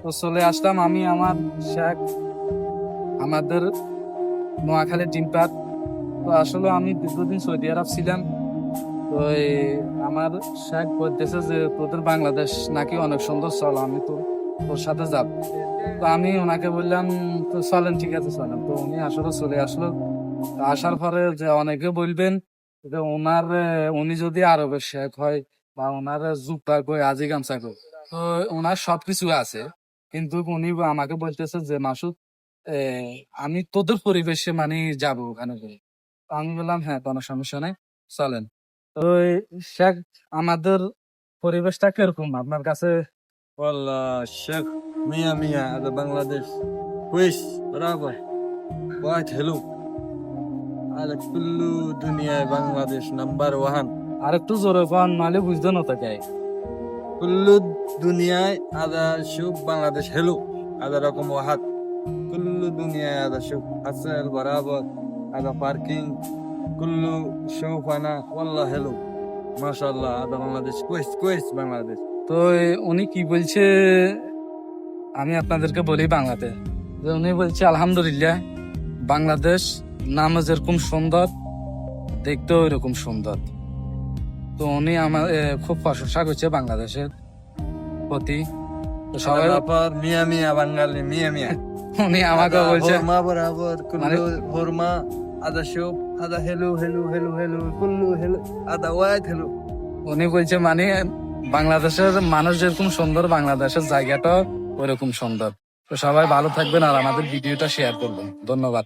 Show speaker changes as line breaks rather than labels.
তো চলে আসলাম আমি আমার শেখ আমাদের নোয়াখালী টিমপার। তো আসলে আমি দীর্ঘদিন সৌদি আরব ছিলাম। তো আমার শেখ বলতেছে যে তোদের বাংলাদেশ নাকি অনেক সুন্দর, চল আমি তো তোর সাথে যাব। তো আমি ওনাকে বললাম তো চলেন, ঠিক আছে চলেন। তো উনি আসলে চলে আসলো। তো আসার পরে যে অনেকে বলবেন যে উনি যদি আরবের শেখ হয় বা ওনার জুব্বা কই আজি গামছা কই, তো ওনার সবকিছু আছে, কিন্তু উনি আমাকে বলতেছে যে মাসুদ, এ, আমি তোদের পরিবেশে মানে যাব ওখানে করে। তো আমি বললাম হ্যাঁ, কোনো সমস্যা নেই, চলেন। তো শেখ, আমাদের পরিবেশটা কিরকম আপনার কাছে?
والله الشيخ مية مية. هذا بنغلاديش كويس. برافو. وايد حلو. هذا كله دنيا بنغلاديش نمبر 1.
আর একটু জোরে পান, নাহলে বুঝতে না থাকে।
كل الدنيا هذا شوف بنغلاديش حلو. هذا رقم 1. كل الدنيا هذا شوف حسن برافو. هذا باركينج كله. شوف أنا والله حلو ما شاء الله. هذا بنغلاديش كويس كويس بنغلاديش.
তো উনি কি বলছে, আমি আপনাদেরকে বলি বাংলাতে, যে উনি বলছে আলহামদুলিল্লাহ, বাংলাদেশ নামে যেরকম সুন্দর, দেখতেও এরকম সুন্দর। তো উনি আমার খুব প্রশংসা করছে বাংলাদেশের প্রতি। তো সবাই
هذا بابا مية مية بنغالي مية مية.
উনি আমাকে
هذا
বলছে
هورما برافر
মানে
كله هورما. هذا شوف هذا حلو حلو حلو حلو كله حلو. هذا وايد حلو.
উনি বলছে মানে বাংলাদেশের মানুষ যেরকম সুন্দর, বাংলাদেশের জায়গাটা ওরকম সুন্দর। তো সবাই ভালো থাকবেন আর আমাদের ভিডিওটা শেয়ার করবেন। ধন্যবাদ।